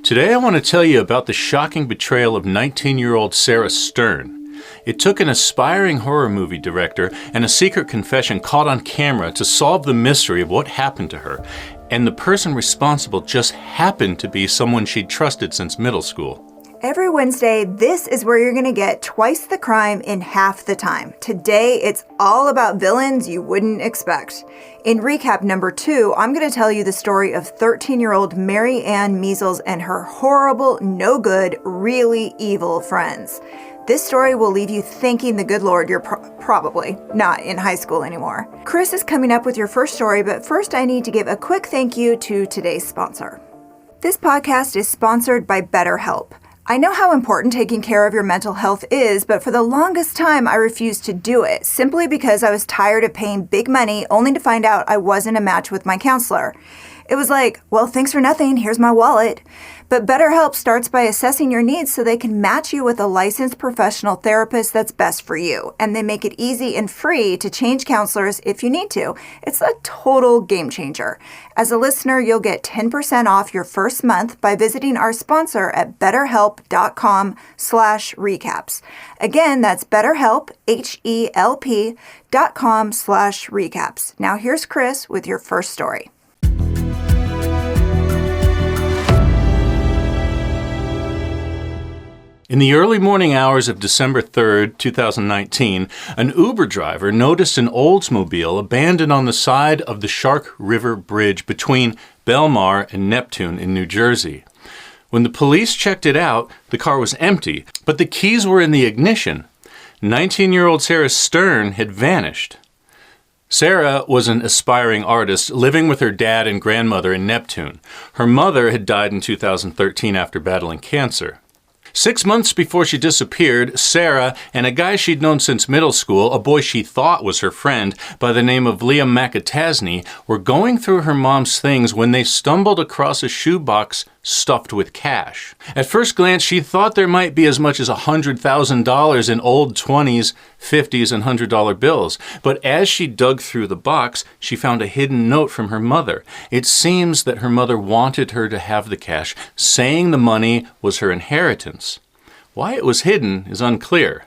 Today I want to tell you about the shocking betrayal of 19-year-old Sarah Stern. It took an aspiring horror movie director and a secret confession caught on camera to solve the mystery of what happened to her, and the person responsible just happened to be someone she'd trusted since middle school. Every Wednesday, this is where you're going to get twice the crime in half the time. Today, it's all about villains you wouldn't expect. In recap number 2, I'm going to tell you the story of 13-year-old Maryann Measles and her horrible, no good, really evil friends. This story will leave you thanking the good Lord you're probably not in high school anymore. Chris is coming up with your first story, but first I need to give a quick thank you to today's sponsor. This podcast is sponsored by BetterHelp. I know how important taking care of your mental health is, but for the longest time I refused to do it, simply because I was tired of paying big money only to find out I wasn't a match with my counselor. It was like, well, thanks for nothing, here's my wallet. But BetterHelp starts by assessing your needs so they can match you with a licensed professional therapist that's best for you. And they make it easy and free to change counselors if you need to. It's a total game changer. As a listener, you'll get 10% off your first month by visiting our sponsor at betterhelp.com/recaps. Again, that's BetterHelp, HELP.com/recaps. Now here's Chris with your first story. In the early morning hours of December 3rd, 2019, an Uber driver noticed an Oldsmobile abandoned on the side of the Shark River Bridge between Belmar and Neptune in New Jersey. When the police checked it out, the car was empty, but the keys were in the ignition. 19-year-old Sarah Stern had vanished. Sarah was an aspiring artist living with her dad and grandmother in Neptune. Her mother had died in 2013 after battling cancer. 6 months before she disappeared, Sarah and a guy she'd known since middle school, a boy she thought was her friend by the name of Liam McAtasney, were going through her mom's things when they stumbled across a shoebox stuffed with cash. At first glance, she thought there might be as much as $100,000 in old 20s, 50s, and $100 bills. But as she dug through the box, she found a hidden note from her mother. It seems that her mother wanted her to have the cash, saying the money was her inheritance. Why it was hidden is unclear.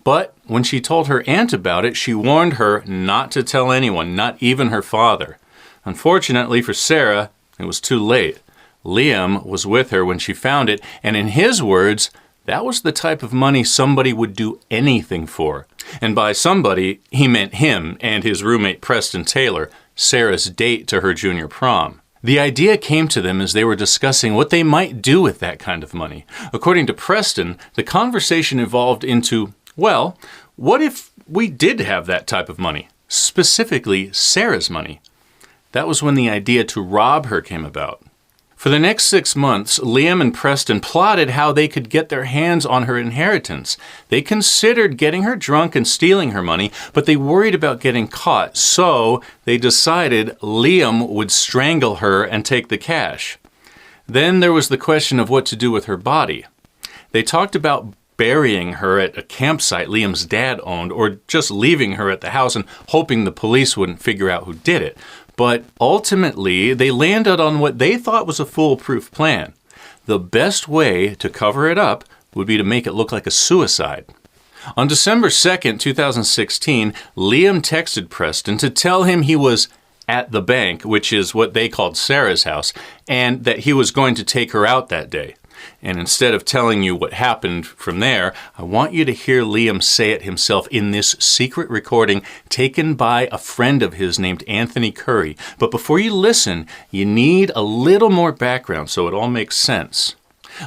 But when she told her aunt about it, she warned her not to tell anyone, not even her father. Unfortunately for Sarah, it was too late. Liam was with her when she found it, and in his words, that was the type of money somebody would do anything for. And by somebody, he meant him and his roommate Preston Taylor, Sarah's date to her junior prom. The idea came to them as they were discussing what they might do with that kind of money. According to Preston, the conversation evolved into, well, what if we did have that type of money? Specifically, Sarah's money. That was when the idea to rob her came about. For the next 6 months, Liam and Preston plotted how they could get their hands on her inheritance. They considered getting her drunk and stealing her money, but they worried about getting caught, so they decided Liam would strangle her and take the cash. Then there was the question of what to do with her body. They talked about burying her at a campsite Liam's dad owned, or just leaving her at the house and hoping the police wouldn't figure out who did it. But ultimately, they landed on what they thought was a foolproof plan. The best way to cover it up would be to make it look like a suicide. On December 2nd, 2016, Liam texted Preston to tell him he was at the bank, which is what they called Sarah's house, and that he was going to take her out that day. And instead of telling you what happened from there, I want you to hear Liam say it himself in this secret recording taken by a friend of his named Anthony Curry. But before you listen, you need a little more background so it all makes sense.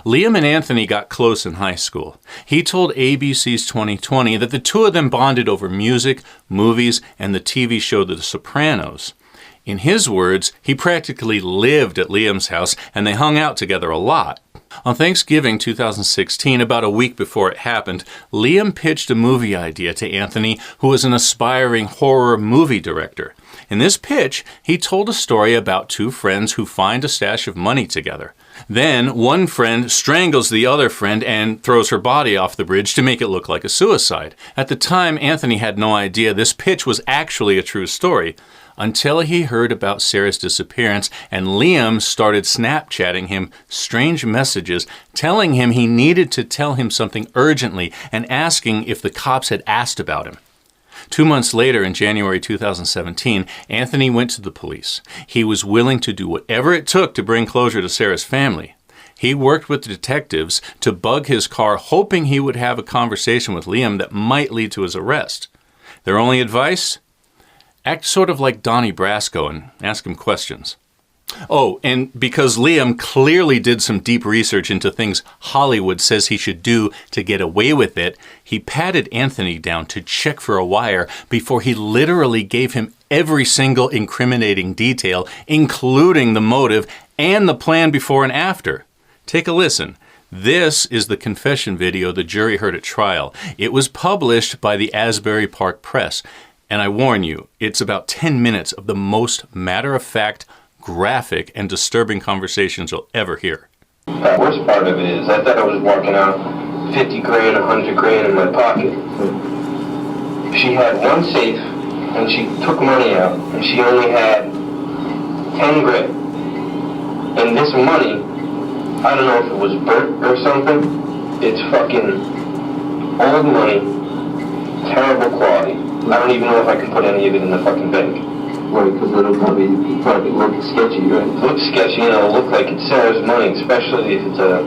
Liam and Anthony got close in high school. He told ABC's 2020 that the two of them bonded over music, movies, and the TV show The Sopranos. In his words, he practically lived at Liam's house and they hung out together a lot. On Thanksgiving 2016, about a week before it happened, Liam pitched a movie idea to Anthony, who was an aspiring horror movie director. In this pitch, he told a story about two friends who find a stash of money together. Then, one friend strangles the other friend and throws her body off the bridge to make it look like a suicide. At the time, Anthony had no idea this pitch was actually a true story. until he heard about Sarah's disappearance, and Liam started Snapchatting him strange messages telling him he needed to tell him something urgently and asking if the cops had asked about him. 2 months later, in January 2017, Anthony went to the police. He was willing to do whatever it took to bring closure to Sarah's family. He worked with detectives to bug his car, hoping he would have a conversation with Liam that might lead to his arrest. Their only advice? Act sort of like Donnie Brasco and ask him questions. Oh, and because Liam clearly did some deep research into things Hollywood says he should do to get away with it, he patted Anthony down to check for a wire before he literally gave him every single incriminating detail, including the motive and the plan before and after. Take a listen. This is the confession video the jury heard at trial. It was published by the Asbury Park Press, and I warn you, it's about 10 minutes of the most matter-of-fact, graphic, and disturbing conversations you'll ever hear. The worst part of it is I thought I was walking out 50 grand, 100 grand in my pocket. She had one safe, and she took money out, and she only had 10 grand. And this money, I don't know if it was burnt or something, it's fucking old money, terrible quality. I don't even know if I can put any of it in the fucking bank. Right, because it'll probably look sketchy, right? It looks sketchy, and it'll look like it's Sarah's money, especially if it's a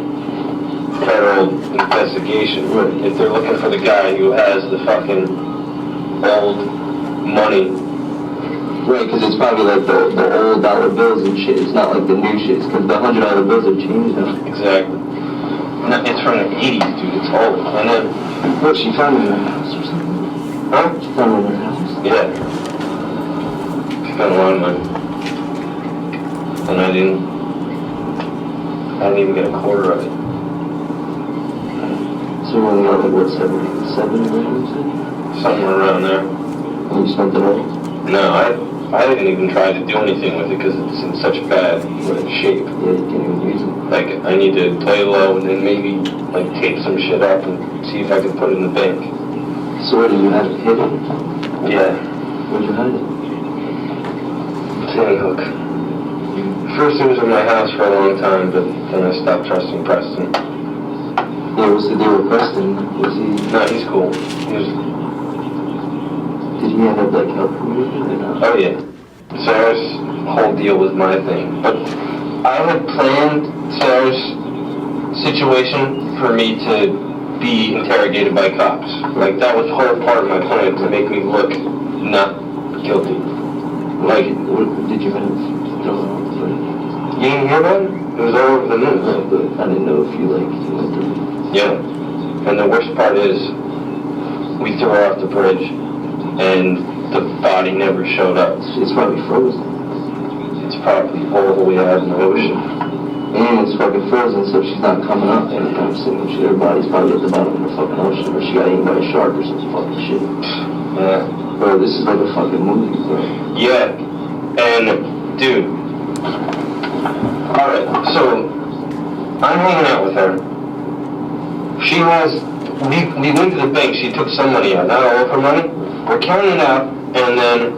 federal investigation. Right. If they're looking for the guy who has the fucking old money. Right, because it's probably like the old dollar bills and shit. It's not like the new shit, because the $100 bills have changed now. Exactly. No, it's from the 80s, dude. It's old. And then... What, she found it in her house or something? Huh? She found it in her house? Yeah. Spent a lot of money. And I didn't even get a quarter of it. So you only got like, what, 7 grand, you said? Somewhere around there. And you spent it all? No, I didn't even try to do anything with it because it's in such bad shape. Yeah, you can't even use it. Like, I need to play low and then maybe, like, tape some shit up and see if I can put it in the bank. So what, did you have it hidden? Yeah. Where'd you hide it? Sandy Hook. First it was in my house for a long time, but then I stopped trusting Preston. Yeah, what's the deal with Preston? Was he... No, he's cool. Did he end up, like, helping you with it or not? Oh yeah. Sarah's whole deal was my thing. But I had planned Sarah's situation for me to be interrogated by cops. Like, that was whole part of my plan, to make me look not guilty. Like, What did you have thrown out the fridge? you didn't hear about it? It was all over the news. No, but I didn't know if you, like, you went through it. Yeah. And the worst part is, we threw her off the bridge, and the body never showed up. It's probably frozen. It's probably all the way out in the ocean. And it's fucking frozen, so she's not coming up anytime soon. Her body's probably at the bottom of the fucking ocean, or she got eaten by a shark or some fucking shit. Yeah. Bro, this is like a fucking movie, bro. Yeah. And, dude. Alright, so, I'm hanging out with her. She has, we went to the bank, she took some money out, not all of her money. We're counting it out, and then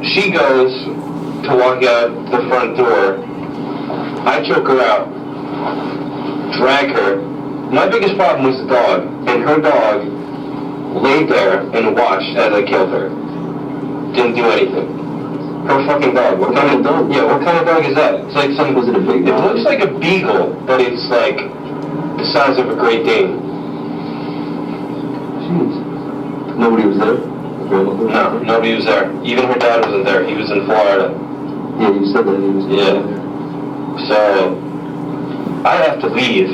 she goes to walk out the front door. I choke her out, drag her. My biggest problem was the dog, and her dog laid there and watched as I killed her. Didn't do anything. Her fucking dog. What kind of dog? Yeah, what kind of dog is that? It's like some... Was it a big dog? It looks like a beagle, but it's like the size of a Great Dane. Jeez. Nobody was there? No, nobody was there. Even her dad wasn't there. He was in Florida. Yeah, you said that he was Yeah. So, I have to leave.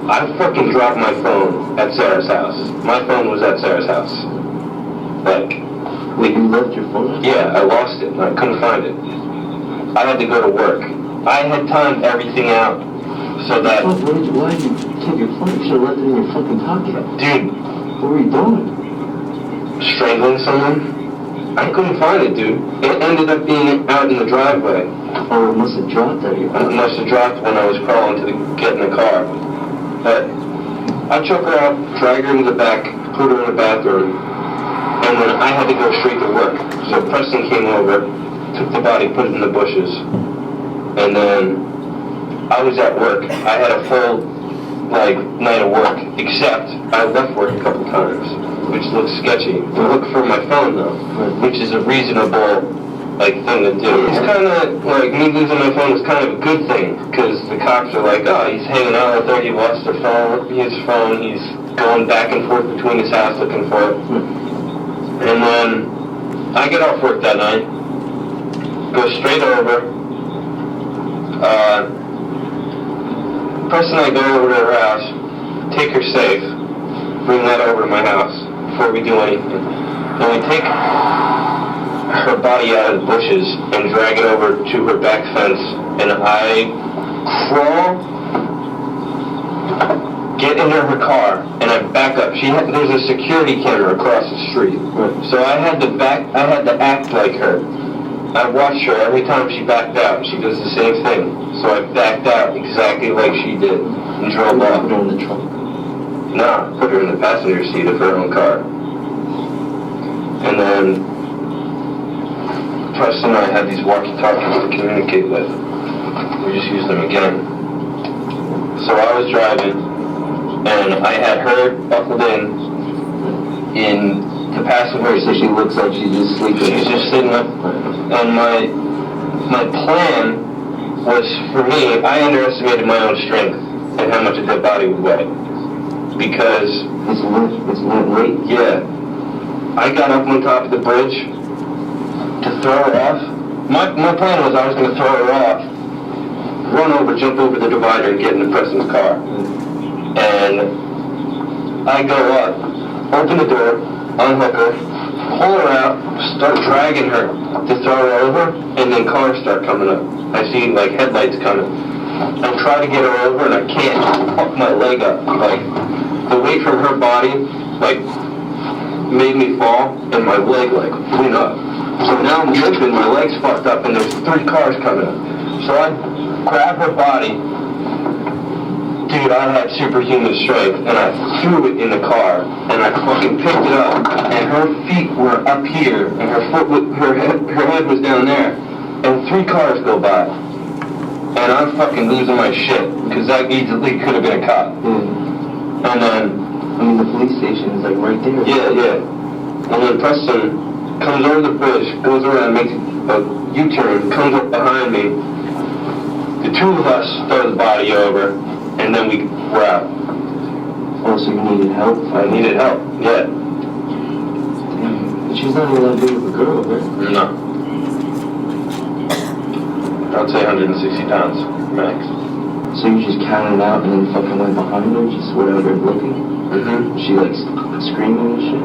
I fucking dropped my phone at Sarah's house. My phone was at Sarah's house. Like... Wait, you left your phone? Yeah, I lost it. I couldn't find it. I had to go to work. I had timed everything out so that... Why did you take your phone? You should have left it in your fucking pocket. Dude. What were you doing? Strangling someone? I couldn't find it, dude. It ended up being out in the driveway. Oh, it must have dropped out of your It pocket. must have dropped when I was crawling to get in the car. But I took her out, dragged her into the back, put her in the bathroom, And then I had to go straight to work. So Preston came over, took the body, put it in the bushes. And then I was at work. I had a full, night of work, except I left work a couple times, which looks sketchy. I look for my phone, though, which is a reasonable, thing to do. It's kind of, me losing my phone was kind of a good thing, because the cops are like, oh, he's hanging out out there, he lost his phone, he's going back and forth between his house looking for it. And then I get off work that night, go straight over, Preston and I go over to her house, take her safe, bring that over to my house before we do anything. Then we take her body out of the bushes and drag it over to her back fence, and I crawl, get into her car, and I back up. There's a security camera across the street, so I had to act like her. I watched her every time she backed out. She does the same thing. So I backed out exactly like she did and drove off. Put her in the trunk? Nah, put her in the passenger seat of her own car. And then Preston and I had these walkie-talkies to communicate with. We just used them again. So I was driving, and I had her buckled in the passenger seat. So she looks like she's just sleeping. She's just sitting up. And my plan was, for me, I underestimated my own strength and how much a dead body would weigh. Because... It's limp weight? Yeah. I got up on top of the bridge to throw her off. My plan was I was going to throw her off, run over, jump over the divider, and get into Preston's car. And I go up, open the door, unhook her, pull her out, start dragging her to throw her over, and then cars start coming up. I see headlights coming. I try to get her over, and I can't fuck my leg up. The weight from her body made me fall, and my leg went up. So now I'm limping, my leg's fucked up, and there's 3 cars coming up. So I grab her body. Dude, I had superhuman strength, and I threw it in the car, and I fucking picked it up, and her feet were up here, and her head was down there, and 3 cars go by, and I'm fucking losing my shit, because that easily could have been a cop. And then... the police station is right there. Yeah. And then Preston comes over the bridge, goes around, makes a U-turn, comes up behind me. The 2 of us throw the body over, and then we're out. Oh, so you needed help? I needed help, yeah. Damn. But she's not even that big of a girl, right? No. I'd say 160 pounds, max. So you just counted out and then fucking went behind her, just whatever, looking? Mm-hmm. She screaming and shit?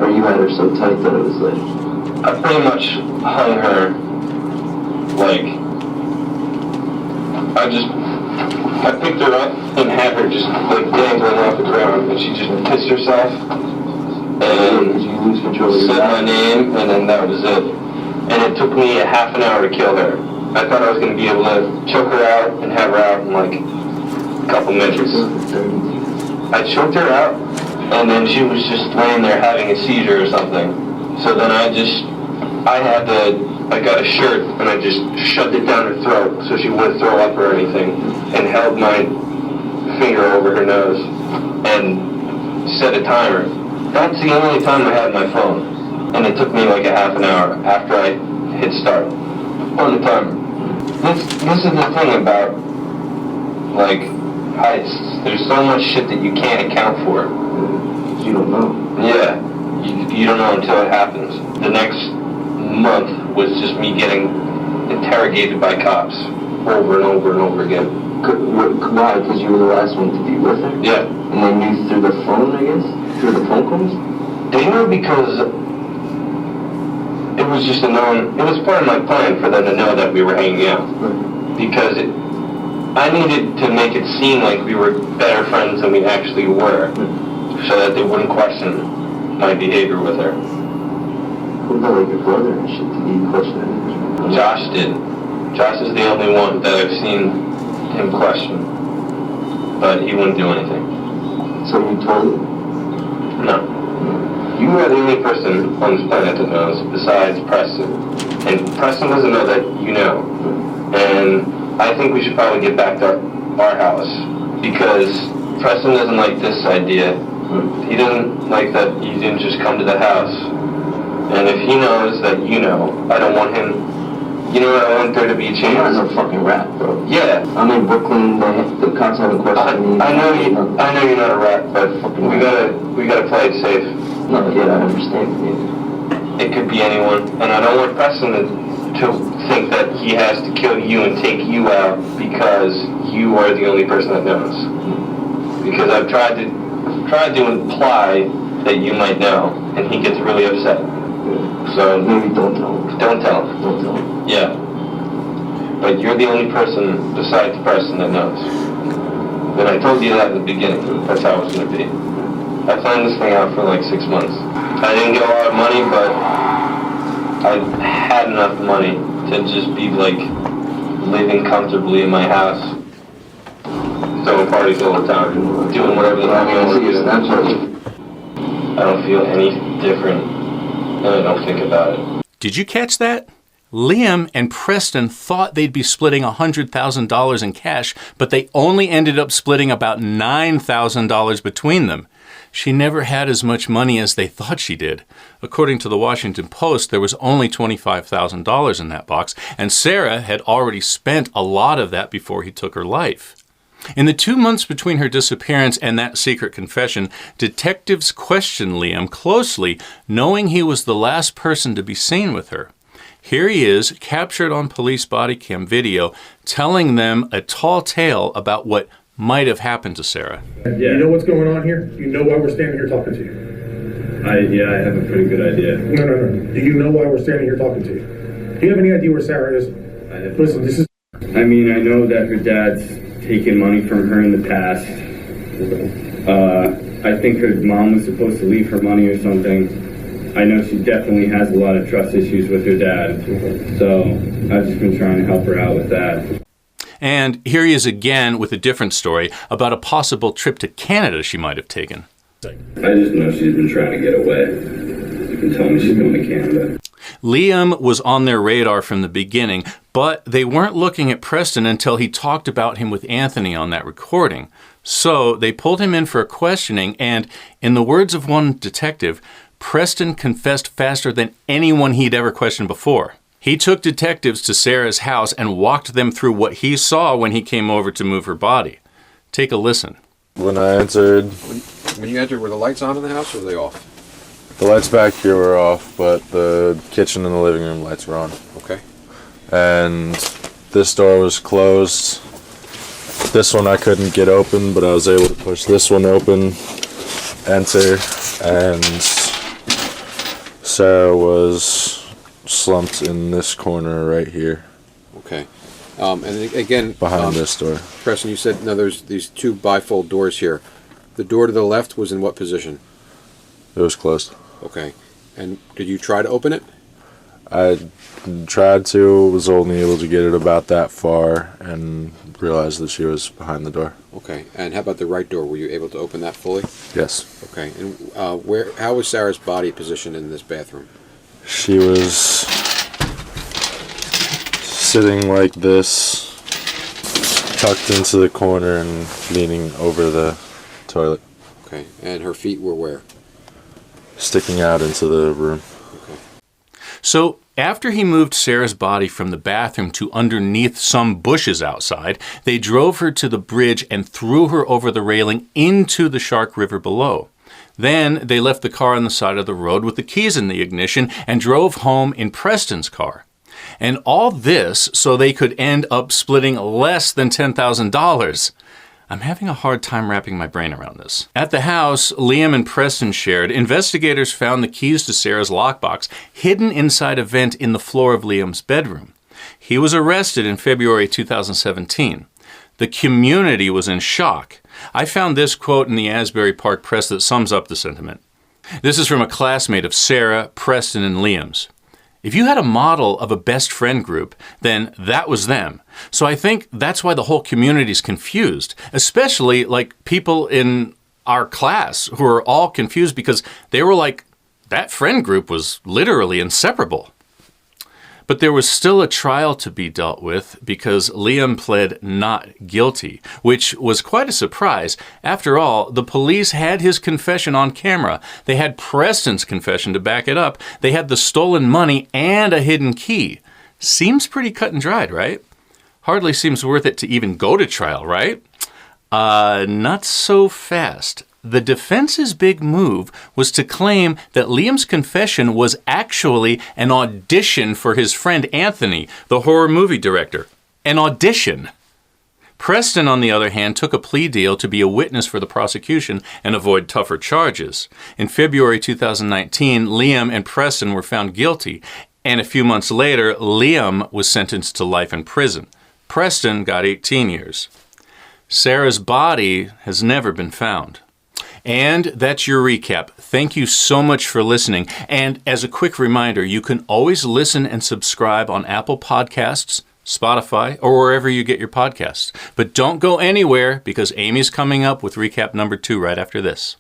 Or you had her so tight that it was I pretty much hung her, I picked her up and had her just dangling off the ground, and she just pissed herself and you lose control of said my name, and then that was it. And it took me a half an hour to kill her. I thought I was going to be able to choke her out and have her out in a couple minutes. I choked her out, and then she was just laying there having a seizure or something. So then I got a shirt, and I just shoved it down her throat so she wouldn't throw up or anything, and held my finger over her nose, and set a timer. That's the only time I had my phone, and it took me a half an hour after I hit start on the timer. This is the thing about, heists. There's so much shit that you can't account for. You don't know. Yeah, you don't know until it happens. The next month was just me getting interrogated by cops over and over and over again. Why? Because you were the last one to be with her? Yeah. And they knew through the phone, I guess? Through the phone calls? They knew because it was just it was part of my plan for them to know that we were hanging out. Right. Because I needed to make it seem like we were better friends than we actually were, so that they wouldn't question my behavior with her. What about your brother and shit? Did he question it? Josh did. Josh is the only one that I've seen him question, but he wouldn't do anything. So you told him? No. You are the only person on this planet that knows besides Preston. And Preston doesn't know that you know. And I think we should probably get back to our house, because Preston doesn't like this idea. He doesn't like that you didn't just come to the house. And if he knows that you know, I don't want him, you know, I want there to be a chance. I'm not no fucking rat, bro. Yeah. I'm in Brooklyn, the cops haven't questioned me. I know you're not a rat, but we gotta play it safe. No, yeah, I understand. It could be anyone, and I don't want Preston to think that he has to kill you and take you out because you are the only person that knows. Because I've tried to imply that you might know, and he gets really upset. So maybe don't tell him. Don't tell him. Don't tell him. Yeah. But you're the only person besides Preston that knows. And I told you that at the beginning. That's how it was going to be. I planned this thing out for like 6 months. I didn't get a lot of money, but I had enough money to just be like living comfortably in my house. Throwing parties all the time, doing whatever the fuck I want to do. I don't feel any different, and I don't think about it. Did you catch that? Liam and Preston thought they'd be splitting $100,000 in cash, but they only ended up splitting about $9,000 between them. She never had as much money as they thought she did. According to the Washington Post, there was only $25,000 in that box, and Sarah had already spent a lot of that before he took her life. In the 2 months between her disappearance and that secret confession, detectives questioned Liam closely, knowing he was the last person to be seen with her. Here he is, captured on police body cam video, telling them a tall tale about what might have happened to Sarah. Yeah. You know what's going on here? You know why we're standing here talking to you? I have a pretty good idea. No. Do you know why we're standing here talking to you? Do you have any idea where Sarah is? Listen, this is... I mean, I know that her dad's taken money from her in the past. I think her mom was supposed to leave her money or something. I know she definitely has a lot of trust issues with her dad. So I've just been trying to help her out with that. And here he is again with a different story about a possible trip to Canada she might have taken. I just know she's been trying to get away. You can tell me she's going to Canada. Liam was on their radar from the beginning, but they weren't looking at Preston until he talked about him with Anthony on that recording. So they pulled him in for a questioning, and in the words of one detective, Preston confessed faster than anyone he'd ever questioned before. He took detectives to Sarah's house and walked them through what he saw when he came over to move her body. Take a listen. When I entered... When you entered, were the lights on in the house or were they off? The lights back here were off, but the kitchen and the living room lights were on. Okay. And this door was closed. This one I couldn't get open, but I was able to push this one open, enter, and Sarah was slumped in this corner right here. Okay. And again, behind this door. Preston, you said, no, there's these two bifold doors here. The door to the left was in what position? It was closed. Okay. And did you try to open it? I tried to, was only able to get it about that far, and realized that she was behind the door. Okay. And how about the right door? Were you able to open that fully? Yes. Okay. And how was Sarah's body positioned in this bathroom? She was sitting like this, tucked into the corner and leaning over the toilet. Okay. And her feet were where? Sticking out into the room. Okay. So after he moved Sarah's body from the bathroom to underneath some bushes outside, they drove her to the bridge and threw her over the railing into the Shark River below. Then they left the car on the side of the road with the keys in the ignition and drove home in Preston's car. And all this so they could end up splitting less than $10,000. I'm having a hard time wrapping my brain around this. At the house Liam and Preston shared, investigators found the keys to Sarah's lockbox hidden inside a vent in the floor of Liam's bedroom. He was arrested in February 2017. The community was in shock. I found this quote in the Asbury Park Press that sums up the sentiment. This is from a classmate of Sarah, Preston, and Liam's. If you had a model of a best friend group, then that was them. So I think that's why the whole community's confused, especially like people in our class who were all confused because they were like, that friend group was literally inseparable. But there was still a trial to be dealt with because Liam pled not guilty, which was quite a surprise. After all, the police had his confession on camera. They had Preston's confession to back it up. They had the stolen money and a hidden key. Seems pretty cut and dried, right? Hardly seems worth it to even go to trial, right? Not so fast. The defense's big move was to claim that Liam's confession was actually an audition for his friend Anthony, the horror movie director. An audition. Preston, on the other hand, took a plea deal to be a witness for the prosecution and avoid tougher charges. In February 2019, Liam and Preston were found guilty, and a few months later, Liam was sentenced to life in prison. Preston got 18 years. Sarah's body has never been found. And that's your recap. Thank you so much for listening. And as a quick reminder, you can always listen and subscribe on Apple Podcasts, Spotify, or wherever you get your podcasts. But don't go anywhere because Amy's coming up with recap number 2 right after this.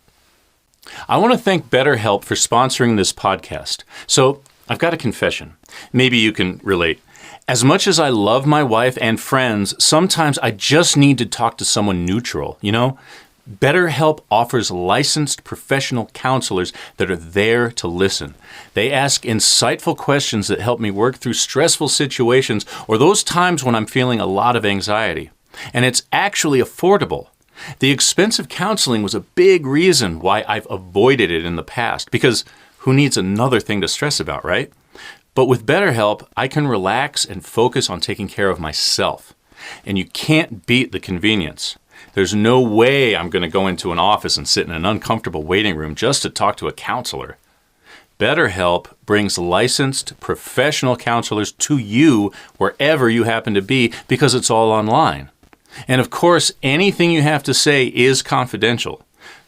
I want to thank BetterHelp for sponsoring this podcast. So I've got a confession. Maybe you can relate. As much as I love my wife and friends, sometimes I just need to talk to someone neutral, you know? BetterHelp offers licensed professional counselors that are there to listen. They ask insightful questions that help me work through stressful situations or those times when I'm feeling a lot of anxiety. And it's actually affordable. The expensive counseling was a big reason why I've avoided it in the past, because who needs another thing to stress about, right? But with BetterHelp, I can relax and focus on taking care of myself. And you can't beat the convenience. There's no way I'm going to go into an office and sit in an uncomfortable waiting room just to talk to a counselor. BetterHelp brings licensed professional counselors to you wherever you happen to be because it's all online. And of course, anything you have to say is confidential.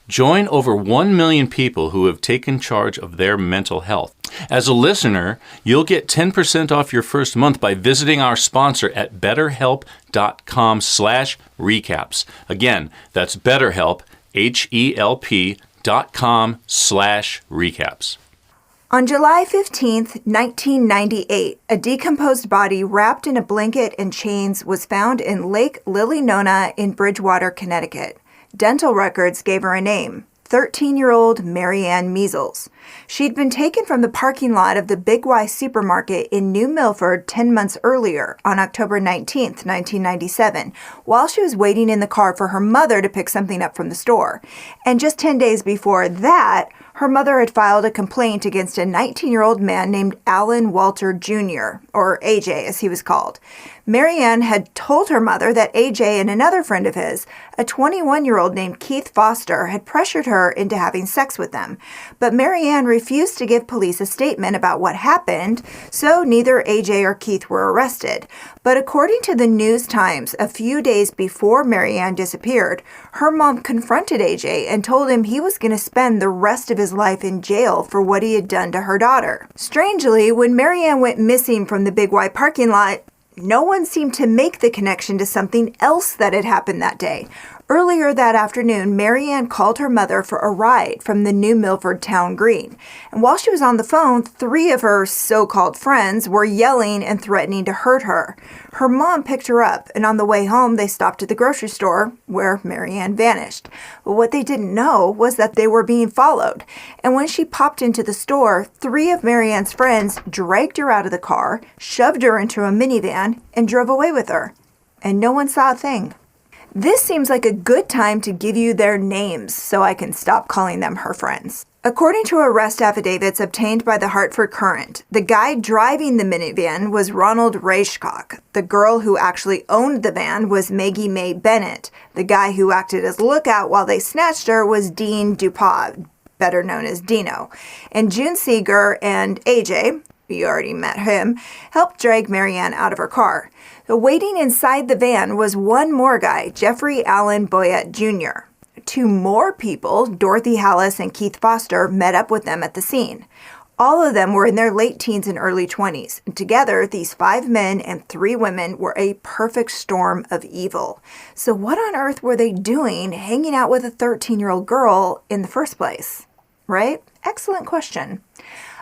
Join over 1 million people who have taken charge of their mental health. As a listener, you'll get 10% off your first month by visiting our sponsor at betterhelp.com/recaps. Again, that's BetterHelp, HELP.com/recaps. On July 15th, 1998, a decomposed body wrapped in a blanket and chains was found in Lake Lilinona in Bridgewater, Connecticut. Dental records gave her a name, 13-year-old Maryann Measles. She'd been taken from the parking lot of the Big Y supermarket in New Milford 10 months earlier, on October 19th, 1997, while she was waiting in the car for her mother to pick something up from the store. And just 10 days before that, her mother had filed a complaint against a 19-year-old man named Alan Walter Jr., or AJ as he was called. Maryann had told her mother that AJ and another friend of his, a 21-year-old named Keith Foster, had pressured her into having sex with them. But Maryann refused to give police a statement about what happened, so neither AJ or Keith were arrested. But according to the News-Times, a few days before Maryann disappeared, her mom confronted AJ and told him he was going to spend the rest of his life in jail for what he had done to her daughter. Strangely, when Maryann went missing from the Big Y parking lot, no one seemed to make the connection to something else that had happened that day. Earlier that afternoon, Maryann called her mother for a ride from the New Milford Town Green. And while she was on the phone, 3 of her so-called friends were yelling and threatening to hurt her. Her mom picked her up, and on the way home, they stopped at the grocery store, where Maryann vanished. But what they didn't know was that they were being followed. And when she popped into the store, 3 of Maryann's friends dragged her out of the car, shoved her into a minivan, and drove away with her. And no one saw a thing. This seems like a good time to give you their names so I can stop calling them her friends. According to arrest affidavits obtained by the Hartford Courant, the guy driving the minivan was Ronald Reichcock. The girl who actually owned the van was Maggie Mae Bennett. The guy who acted as lookout while they snatched her was Dean DuPont, better known as Dino. And June Seeger and AJ, you already met him, helped drag Maryann out of her car. Waiting inside the van was one more guy, Jeffrey Allen Boyett Jr. 2 more people, Dorothy Hallis and Keith Foster, met up with them at the scene. All of them were in their late teens and early 20s. And together, these 5 men and 3 women were a perfect storm of evil. So what on earth were they doing hanging out with a 13-year-old girl in the first place? Right? Excellent question.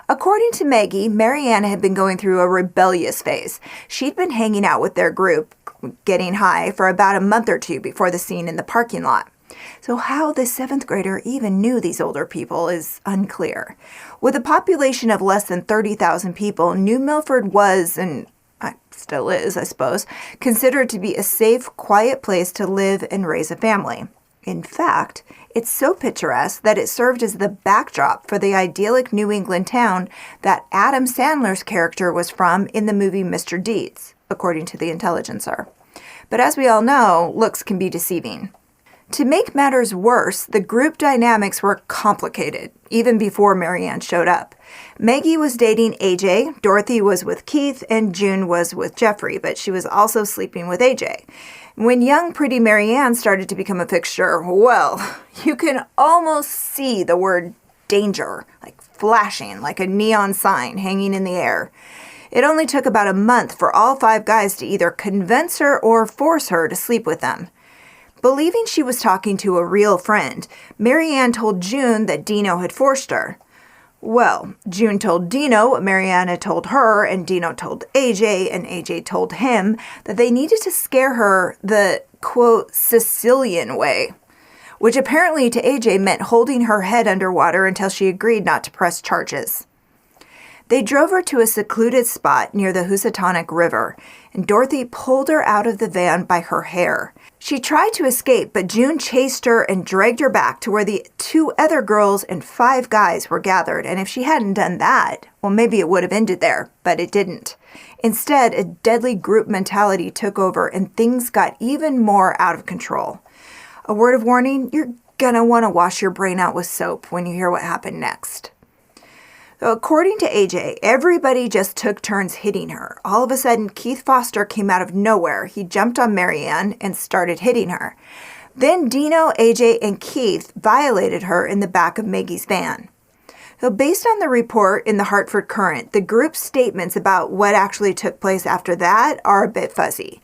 According to Maggie, Maryann had been going through a rebellious phase. She'd been hanging out with their group, getting high, for about a month or 2 before the scene in the parking lot. So how the 7th grader even knew these older people is unclear. With a population of less than 30,000 people, New Milford was, and still is, I suppose, considered to be a safe, quiet place to live and raise a family. In fact, it's so picturesque that it served as the backdrop for the idyllic New England town that Adam Sandler's character was from in the movie Mr. Deeds, according to the Intelligencer. But as we all know, looks can be deceiving. To make matters worse, the group dynamics were complicated, even before Maryann showed up. Maggie was dating AJ, Dorothy was with Keith, and June was with Jeffrey, but she was also sleeping with AJ. When young, pretty Maryann started to become a fixture, well, you can almost see the word danger, like flashing, like a neon sign hanging in the air. It only took about a month for all 5 guys to either convince her or force her to sleep with them. Believing she was talking to a real friend, Maryann told June that Dino had forced her. Well, June told Dino what Maryann had told her, and Dino told AJ, and AJ told him that they needed to scare her the, quote, Sicilian way, which apparently to AJ meant holding her head underwater until she agreed not to press charges. They drove her to a secluded spot near the Housatonic River, and Dorothy pulled her out of the van by her hair. She tried to escape, but June chased her and dragged her back to where the 2 other girls and 5 guys were gathered, and if she hadn't done that, well, maybe it would have ended there, but it didn't. Instead, a deadly group mentality took over, and things got even more out of control. A word of warning, you're gonna want to wash your brain out with soap when you hear what happened next. So according to AJ, everybody just took turns hitting her. All of a sudden, Keith Foster came out of nowhere. He jumped on Maryann and started hitting her. Then Dino, AJ, and Keith violated her in the back of Maggie's van. So based on the report in the Hartford Courant, the group's statements about what actually took place after that are a bit fuzzy.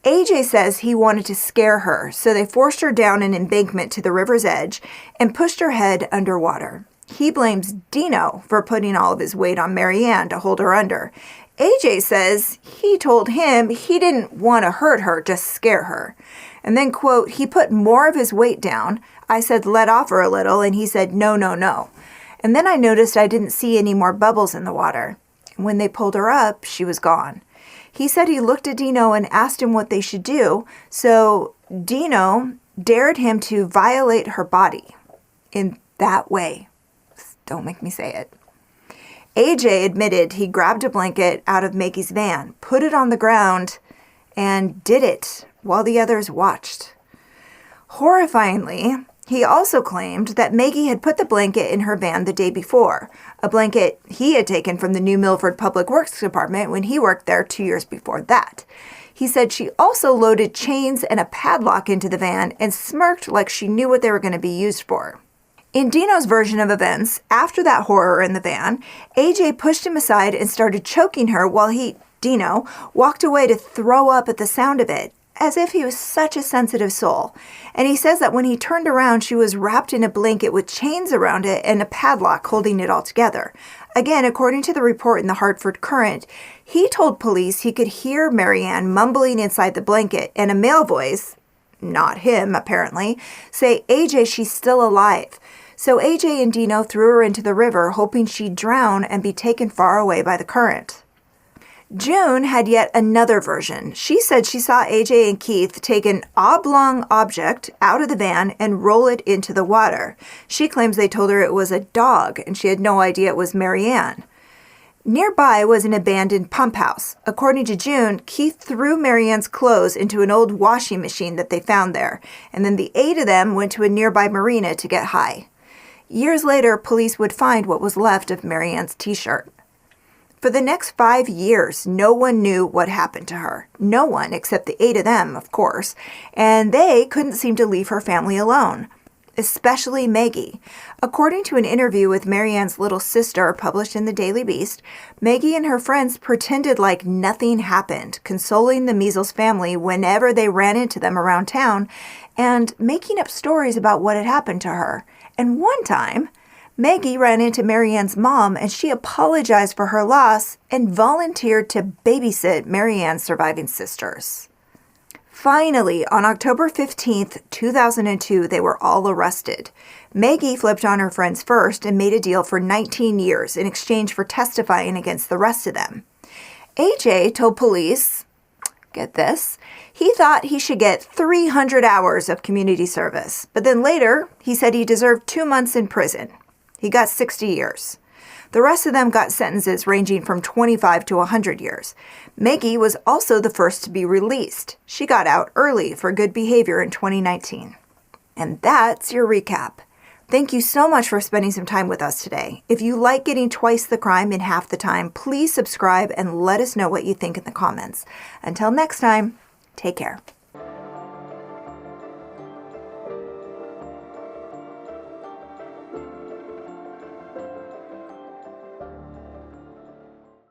AJ says he wanted to scare her, so they forced her down an embankment to the river's edge and pushed her head underwater. He blames Dino for putting all of his weight on Maryann to hold her under. AJ says he told him he didn't want to hurt her, just scare her. And then, quote, he put more of his weight down. I said, let off her a little, and he said, no, no, no. And then I noticed I didn't see any more bubbles in the water. And when they pulled her up, she was gone. He said he looked at Dino and asked him what they should do, so Dino dared him to violate her body in that way. Don't make me say it. AJ admitted he grabbed a blanket out of Maggie's van, put it on the ground, and did it while the others watched. Horrifyingly, he also claimed that Maggie had put the blanket in her van the day before, a blanket he had taken from the New Milford Public Works Department when he worked there 2 years before that. He said she also loaded chains and a padlock into the van and smirked like she knew what they were going to be used for. In Dino's version of events, after that horror in the van, AJ pushed him aside and started choking her while Dino, walked away to throw up at the sound of it, as if he was such a sensitive soul. And he says that when he turned around, she was wrapped in a blanket with chains around it and a padlock holding it all together. Again, according to the report in the Hartford Courant, he told police he could hear Maryann mumbling inside the blanket and a male voice, not him apparently, say, AJ, she's still alive. So AJ and Dino threw her into the river, hoping she'd drown and be taken far away by the current. June had yet another version. She said she saw AJ and Keith take an oblong object out of the van and roll it into the water. She claims they told her it was a dog, and she had no idea it was Maryann. Nearby was an abandoned pump house. According to June, Keith threw Maryann's clothes into an old washing machine that they found there, and then the 8 of them went to a nearby marina to get high. Years later, police would find what was left of Maryann's t-shirt. For the next 5 years, no one knew what happened to her. No one, except the 8 of them, of course, and they couldn't seem to leave her family alone. especially Maggie. According to an interview with Maryann's little sister published in the Daily Beast, Maggie and her friends pretended like nothing happened, consoling the Measles family whenever they ran into them around town and making up stories about what had happened to her. And one time, Maggie ran into Maryann's mom and she apologized for her loss and volunteered to babysit Maryann's surviving sisters. Finally, on October 15th, 2002, they were all arrested. Maggie flipped on her friends first and made a deal for 19 years in exchange for testifying against the rest of them. AJ told police, get this, he thought he should get 300 hours of community service, but then later he said he deserved 2 months in prison. He got 60 years. The rest of them got sentences ranging from 25 to 100 years. Maggie was also the first to be released. She got out early for good behavior in 2019. And that's your recap. Thank you so much for spending some time with us today. If you like getting twice the crime in half the time, please subscribe and let us know what you think in the comments. Until next time, take care.